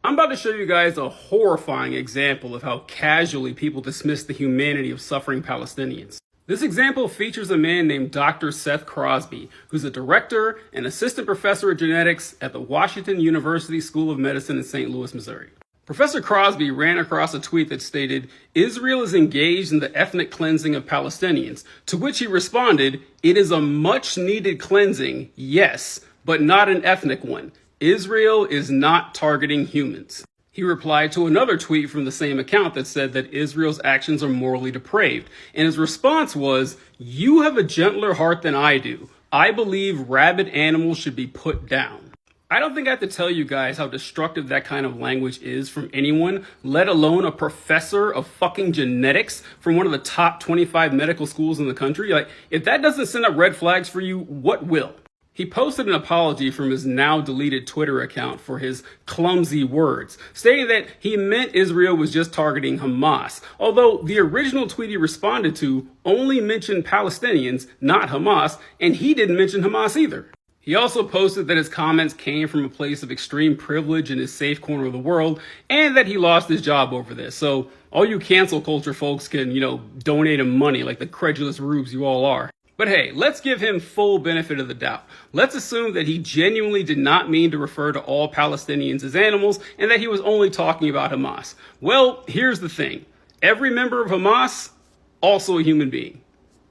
I'm about to show you guys a horrifying example of how casually people dismiss the humanity of suffering Palestinians. This example features a man named Dr. Seth Crosby, who's a director and assistant professor of genetics at the Washington University School of Medicine in St. Louis, Missouri. Professor Crosby ran across a tweet that stated, "Israel is engaged in the ethnic cleansing of Palestinians," to which he responded, "It is a much needed cleansing, yes, but not an ethnic one. Israel is not targeting humans." He replied to another tweet from the same account that said that Israel's actions are morally depraved. And his response was, "You have a gentler heart than I do. I believe rabid animals should be put down." I don't think I have to tell you guys how destructive that kind of language is from anyone, let alone a professor of fucking genetics from one of the top 25 medical schools in the country. Like, if that doesn't send up red flags for you, what will? He posted an apology from his now deleted Twitter account for his clumsy words, stating that he meant Israel was just targeting Hamas, although the original tweet he responded to only mentioned Palestinians, not Hamas, and he didn't mention Hamas either. He also posted that his comments came from a place of extreme privilege in his safe corner of the world, and that he lost his job over this. So all you cancel culture folks can, donate him money like the credulous rubes you all are. But hey, let's give him full benefit of the doubt. Let's assume that he genuinely did not mean to refer to all Palestinians as animals and that he was only talking about Hamas. Well, here's the thing. Every member of Hamas, also a human being.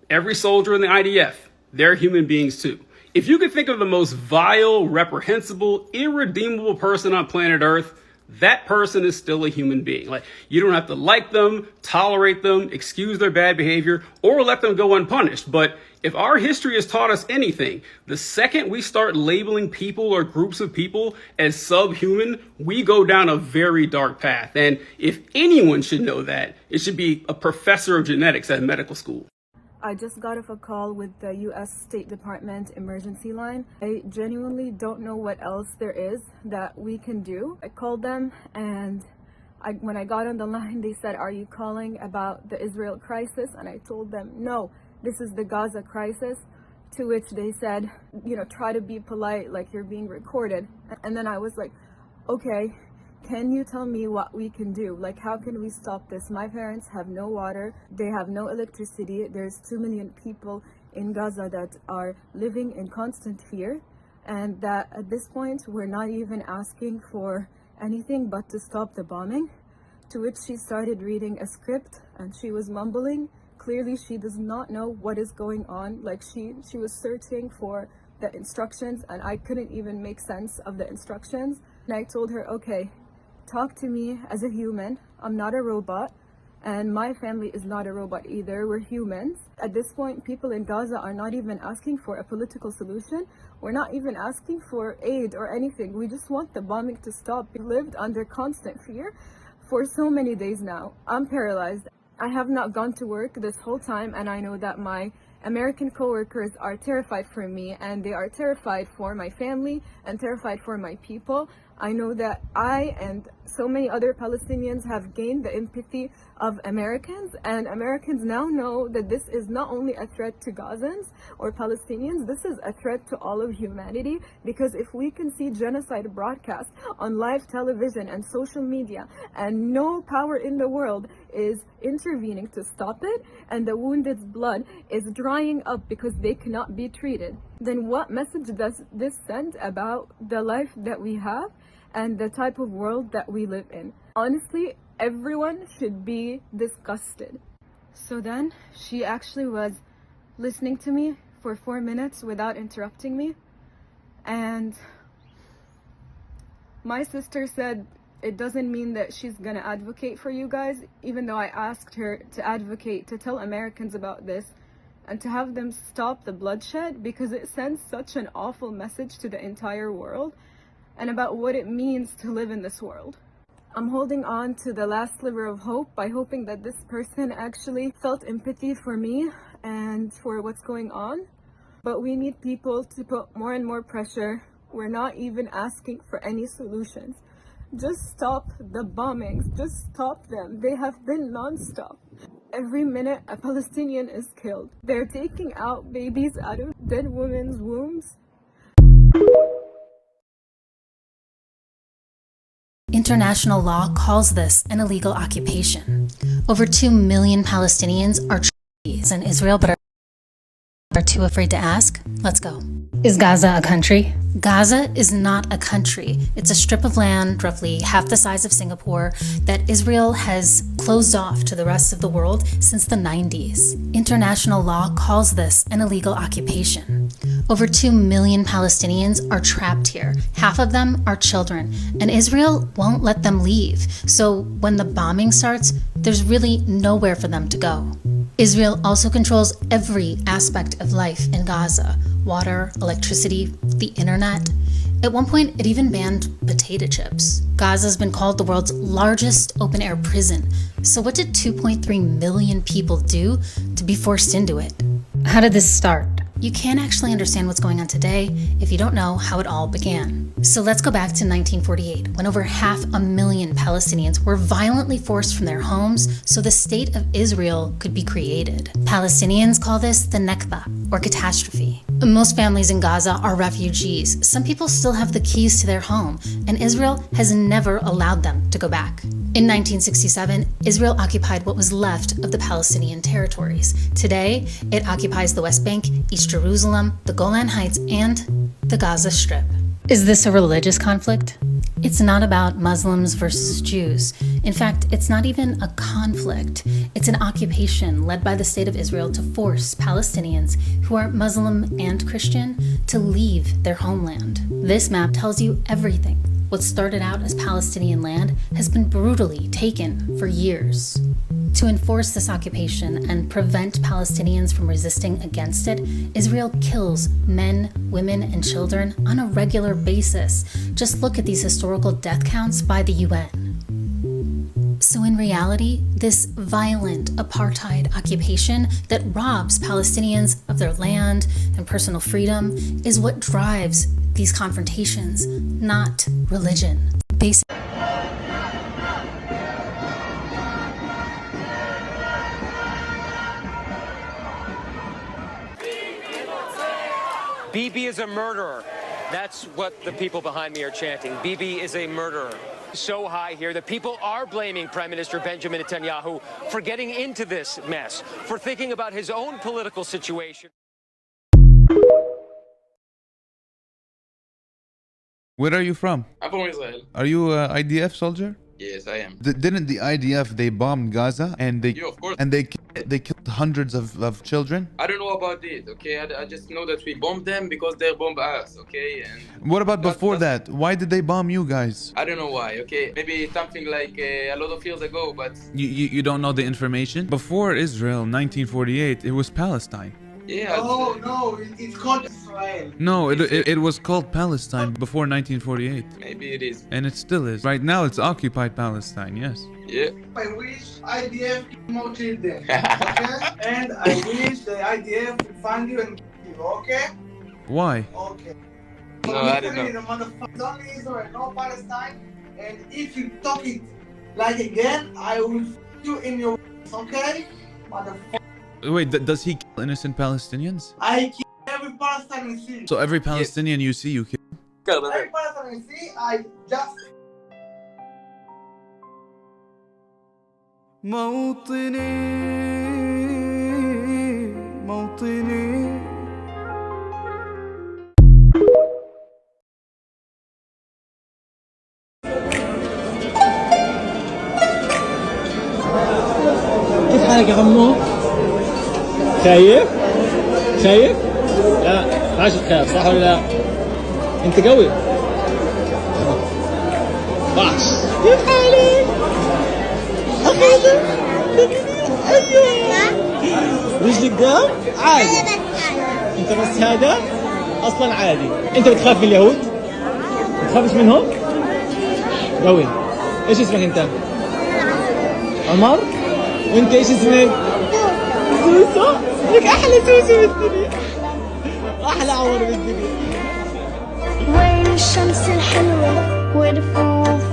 Every soldier in the IDF, they're human beings too. If you could think of the most vile, reprehensible, irredeemable person on planet Earth, that person is still a human being. Like, you don't have to like them, tolerate them, excuse their bad behavior, or let them go unpunished. But if our history has taught us anything, the second we start labeling people or groups of people as subhuman, we go down a very dark path. And if anyone should know that, it should be a professor of genetics at medical school. I just got off a call with the U.S. State Department emergency line. I genuinely don't know what else there is that we can do. I called them, and when I got on the line, they said, "Are you calling about the Israel crisis?" And I told them, "No, this is the Gaza crisis." To which they said, "Try to be polite, like you're being recorded." And then I was like, "Okay, can you tell me what we can do? Like, how can we stop this? My parents have no water. They have no electricity. There's 2 million people in Gaza that are living in constant fear. And that at this point, we're not even asking for anything but to stop the bombing." To which she started reading a script and she was mumbling. Clearly, she does not know what is going on. Like, she was searching for the instructions and I couldn't even make sense of the instructions. And I told her, "Okay, talk to me as a human. I'm not a robot, and my family is not a robot either. We're humans." At this point, people in Gaza are not even asking for a political solution. We're not even asking for aid or anything. We just want the bombing to stop. We lived under constant fear for so many days now. I'm paralyzed. I have not gone to work this whole time, and I know that my American coworkers are terrified for me, and they are terrified for my family and terrified for my people. I know that I and so many other Palestinians have gained the empathy of Americans, and Americans now know that this is not only a threat to Gazans or Palestinians, this is a threat to all of humanity, because if we can see genocide broadcast on live television and social media and no power in the world is intervening to stop it, and the wounded's blood is drying up because they cannot be treated, then what message does this send about the life that we have and the type of world that we live in? Honestly, everyone should be disgusted. So then she actually was listening to me for 4 minutes without interrupting me. And my sister said it doesn't mean that she's gonna advocate for you guys, even though I asked her to advocate, to tell Americans about this and to have them stop the bloodshed, because it sends such an awful message to the entire world and about what it means to live in this world. I'm holding on to the last sliver of hope by hoping that this person actually felt empathy for me and for what's going on. But we need people to put more and more pressure. We're not even asking for any solutions. Just stop the bombings. Just stop them. They have been non-stop. Every minute a Palestinian is killed. They're taking out babies out of dead women's wombs. International law calls this an illegal occupation. Over 2 million Palestinians are refugees in Israel, but are too afraid to ask? Let's go. Is Gaza a country? Gaza is not a country. It's a strip of land roughly half the size of Singapore that Israel has closed off to the rest of the world since the 90s. International law calls this an illegal occupation. Over 2 million Palestinians are trapped here. Half of them are children, and Israel won't let them leave. So when the bombing starts, there's really nowhere for them to go. Israel also controls every aspect of life in Gaza: water, electricity, the internet. At one point, it even banned potato chips. Gaza's been called the world's largest open-air prison. So what did 2.3 million people do to be forced into it? How did this start? You can't actually understand what's going on today if you don't know how it all began. So let's go back to 1948, when over 500,000 Palestinians were violently forced from their homes so the state of Israel could be created. Palestinians call this the Nakba, or catastrophe. Most families in Gaza are refugees. Some people still have the keys to their home, and Israel has never allowed them to go back. In 1967, Israel occupied what was left of the Palestinian territories. Today, it occupies the West Bank, East Jerusalem, the Golan Heights, and the Gaza Strip. Is this a religious conflict? It's not about Muslims versus Jews. In fact, it's not even a conflict. It's an occupation led by the state of Israel to force Palestinians who are Muslim and Christian to leave their homeland. This map tells you everything. What started out as Palestinian land has been brutally taken for years. To enforce this occupation and prevent Palestinians from resisting against it, Israel kills men, women, and children on a regular basis. Just look at these historical death counts by the UN. So in reality, this violent apartheid occupation that robs Palestinians of their land and personal freedom is what drives these confrontations, not religion. Bibi is a murderer. That's what the people behind me are chanting. Bibi is a murderer. So high here that people are blaming Prime Minister Benjamin Netanyahu for getting into this mess, for thinking about his own political situation. Where are you from? I'm from Israel. Are you a IDF soldier? Yes, I am. Didn't the IDF, they bombed Gaza and they Yeah, of course. and they killed hundreds of children? I don't know about it, okay? I just know that we bombed them because they bombed us, okay? And What about before that? Why did they bomb you guys? I don't know why, okay? Maybe something like a lot of years ago, but You don't know the information? Before Israel, 1948, it was Palestine. yeah. No, it's called Israel. No, it was called Palestine before 1948. Maybe it is. And it still is. Right now, it's occupied Palestine, yes. Yeah. I wish IDF more children, okay? And I wish the IDF will find you and kill you, okay? Why? Okay. No, I don't know. The motherfuckers, only Israel, no Palestine. And if you talk it like again, I will you in your okay? Motherfucker. Wait, does he kill innocent Palestinians? I kill every Palestinian see. So every Palestinian you see, you kill? Every Palestinian see, I just موطني موطني كيف حالك يا عمو؟ خايف؟ خايف؟ لا ما تخاف صح ولا لا؟ انت قوي باش كيف حالك؟ رجلك دام؟ عادي انت بس هذا اصلا عادي انت بتخاف من اليهود؟ بتخافش منهم؟ قوي ايش اسمك انت؟ عمر؟ وانت ايش اسمك؟ سوسو؟ لك احلى سوسو بالدنيا احلى عمر بالدنيا وين الشمس الحلوة والفوف